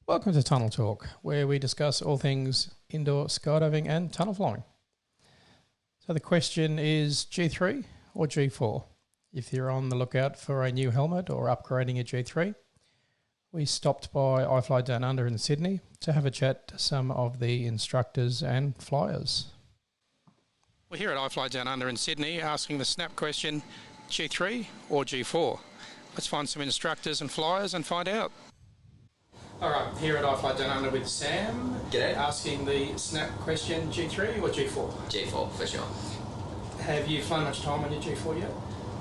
Welcome to Tunnel Talk, where we discuss all things indoor skydiving and tunnel flying. So the question is G3 or G4? If you're on the lookout for a new helmet or upgrading your G3, we stopped by iFLY Down Under in Sydney to have a chat to some of the instructors and flyers. We're here at iFLY Down Under in Sydney asking the snap question, G3 or G4? Let's find some instructors and flyers and find out. All right, here at iFLY Down Under with Sam. G'day. Asking the snap question, G3 or G4? G4, for sure. Have you flown much time on your G4 yet?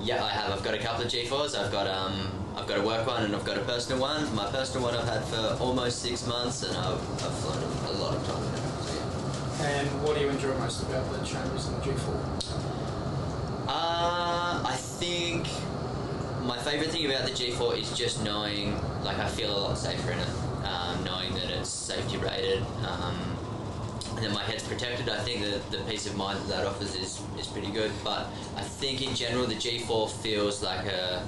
Yeah, I have. I've got a couple of G4s. I've got a work one and I've got a personal one. My personal one I've had for almost 6 months, and I've flown a lot of time now. So, yeah. And what do you enjoy most about the chambers in the G4? I think my favourite thing about the G4 is just knowing, like, I feel a lot safer in it. Knowing that it's safety rated, and that my head's protected. I think that the peace of mind that offers is pretty good. But I think in general the G4 feels like an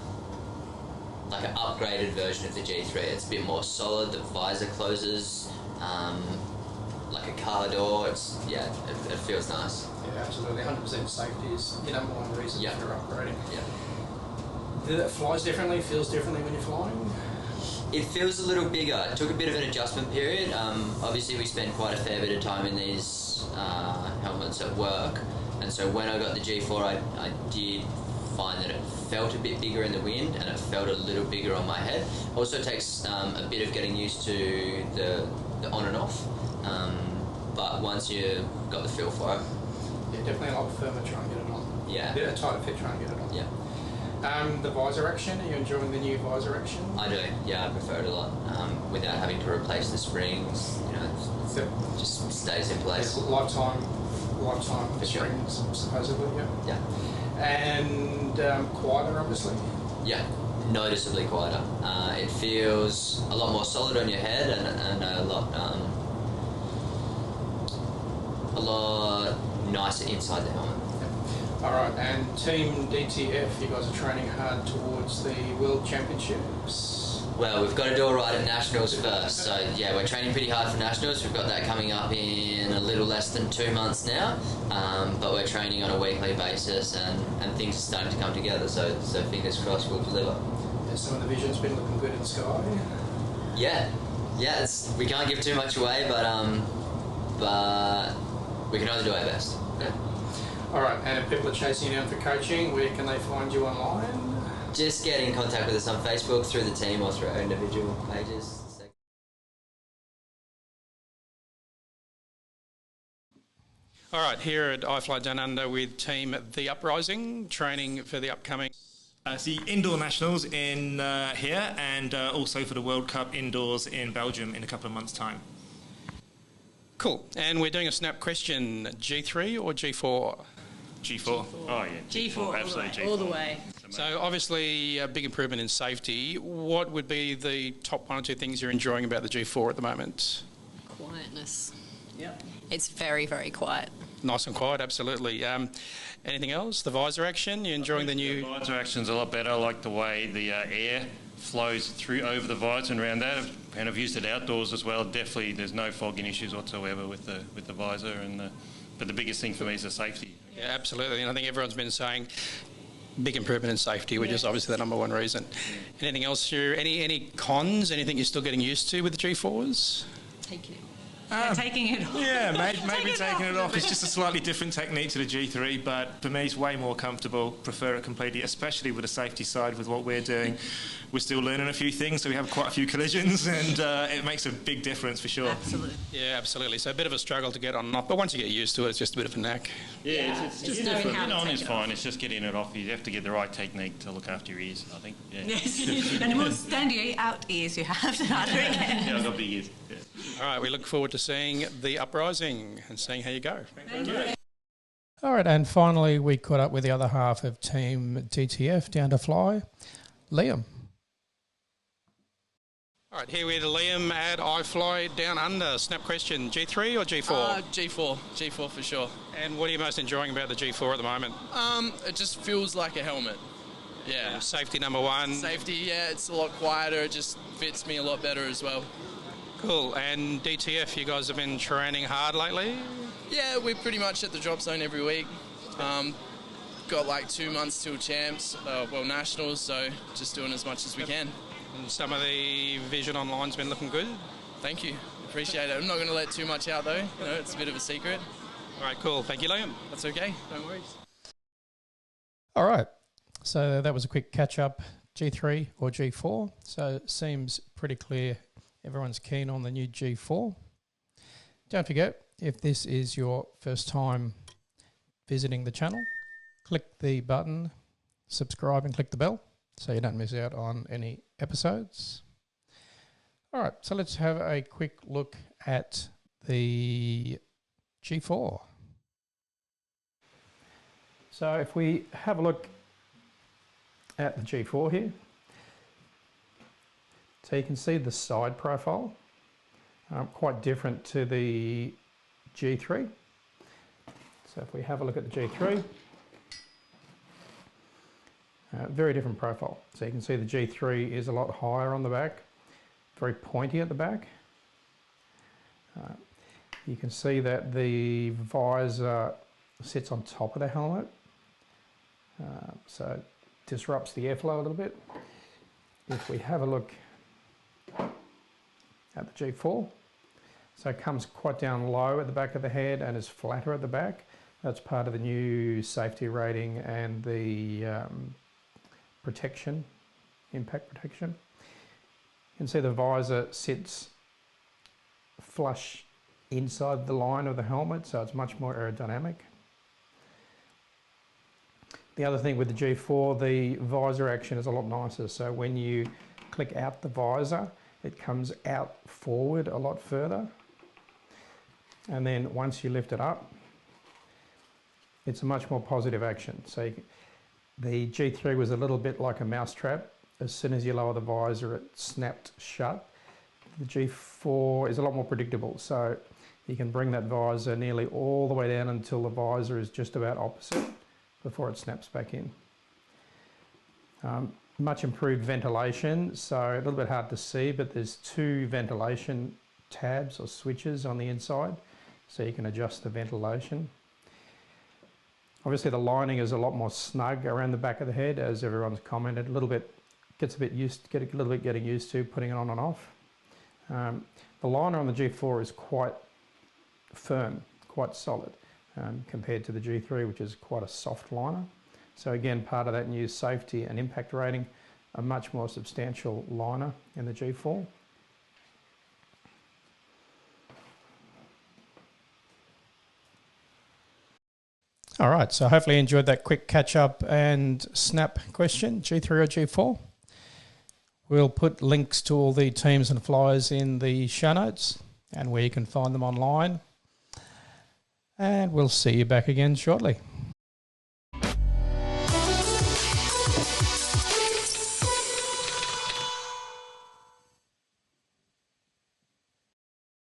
upgraded version of the G3. It's a bit more solid. The visor closes like a car door. It feels nice. Yeah, absolutely. 100% safety is your number one reason for upgrading. Yeah. It flies differently, feels differently when you're flying? It feels a little bigger. It took a bit of an adjustment period. Obviously we spend quite a fair bit of time in these helmets at work, and so when I got the G4 I did find that it felt a bit bigger in the wind and it felt a little bigger on my head. Also takes a bit of getting used to the on and off, but once you got the feel for it. Yeah, definitely a lot firmer trying to get it on. Yeah. A bit of a tighter fit trying to get it on. Yeah. The visor action, are you enjoying the new visor action? I do, yeah, I prefer it a lot. Without having to replace the springs, it just stays in place. Yeah, lifetime springs, supposedly, yeah. Yeah. And quieter, obviously? Yeah, noticeably quieter. It feels a lot more solid on your head and a lot nicer inside the helmet. All right, and Team DTF, you guys are training hard towards the World Championships. Well, we've got to do all right at Nationals first, so yeah, we're training pretty hard for Nationals. We've got that coming up in a little less than 2 months now, but we're training on a weekly basis, and things are starting to come together, so fingers crossed we'll deliver. Yeah, some of the vision's been looking good in Sky. Yeah, we can't give too much away, but we can only do our best. Yeah. All right, and if people are chasing you down for coaching, where can they find you online? Just get in contact with us on Facebook, through the team, or through our individual pages. All right, here at iFLY Down Under with Team The Uprising, training for the upcoming... It's the indoor nationals in here, and also for the World Cup indoors in Belgium in a couple of months' time. Cool, and we're doing a snap question, G3 or G4? G4. Oh yeah, G4, absolutely G4. all the way. So obviously a big improvement in safety. What would be the top 1 or 2 things you're enjoying about the G4 at the moment? Quietness. Yep. It's very, very quiet. Nice and quiet, absolutely. Anything else? The visor action, you're enjoying the new... The visor action's a lot better. I like the way the air flows through over the visor and around that, and I've used it outdoors as well. Definitely there's no fogging issues whatsoever with the visor, but the biggest thing for me is the safety. Yeah, absolutely, and I think everyone's been saying big improvement in safety, which is obviously the number one reason. Anything else? Any cons? Anything you're still getting used to with the G4s? Taking it off. Taking it off. Yeah, maybe taking it off. It's just a slightly different technique to the G3, but for me it's way more comfortable. Prefer it completely, especially with the safety side with what we're doing. We're still learning a few things, so we have quite a few collisions, and it makes a big difference for sure. Absolutely. Yeah, absolutely. So a bit of a struggle to get on and off, but once you get used to it, it's just a bit of a knack. Yeah, it's just knowing different. how to Getting on take is it fine. off. It's just getting it off. You have to get the right technique to look after your ears, I think. Yeah. Yes, and the more standy out ears you have, the harder it gets. Yeah, I've got big ears. Yeah. All right, we look forward to seeing the Uprising and seeing how you go. Thank you. All right, and finally we caught up with the other half of Team DTF down to fly, Liam. All right, here with Liam at iFLY Down Under. Snap question, G3 or G4? G4 for sure. And what are you most enjoying about the G4 at the moment? It just feels like a helmet. Yeah. Safety number one. Safety, yeah, it's a lot quieter. It just fits me a lot better as well. Cool. And DTF, you guys have been training hard lately? Yeah, we're pretty much at the drop zone every week. Got like 2 months till champs, nationals, so just doing as much as we can. And some of the vision online's been looking good? Thank you. Appreciate it. I'm not going to let too much out though. You know, it's a bit of a secret. All right, cool. Thank you, Liam. That's okay. No worries. All right. So that was a quick catch up, G3 or G4. So it seems pretty clear everyone's keen on the new G4. Don't forget, if this is your first time visiting the channel, click the button, subscribe and click the bell so you don't miss out on any episodes. All right, so let's have a quick look at the G4. So if we have a look at the G4 here, so you can see the side profile, quite different to the G3. So if we have a look at the G3, very different profile. So you can see the G3 is a lot higher on the back, very pointy at the back. You can see that the visor sits on top of the helmet, so it disrupts the airflow a little bit. If we have a look at the G4, so it comes quite down low at the back of the head and is flatter at the back. That's part of the new safety rating and the protection, impact protection. You can see the visor sits flush inside the line of the helmet, so it's much more aerodynamic. The other thing with the G4, the visor action is a lot nicer. So when you click out the visor, it comes out forward a lot further. And then once you lift it up, it's a much more positive action. So the G3 was a little bit like a mousetrap. As soon as you lower the visor, it snapped shut. The G4 is a lot more predictable. So you can bring that visor nearly all the way down until the visor is just about opposite before it snaps back in. Much improved ventilation, so a little bit hard to see, but there's 2 ventilation tabs or switches on the inside, so you can adjust the ventilation. Obviously the lining is a lot more snug around the back of the head, as everyone's commented. A little bit, getting used to putting it on and off. The liner on the G4 is quite firm, quite solid, compared to the G3, which is quite a soft liner. So again, part of that new safety and impact rating, a much more substantial liner in the G4. All right, so hopefully you enjoyed that quick catch up and snap question, G3 or G4. We'll put links to all the teams and flyers in the show notes and where you can find them online. And we'll see you back again shortly.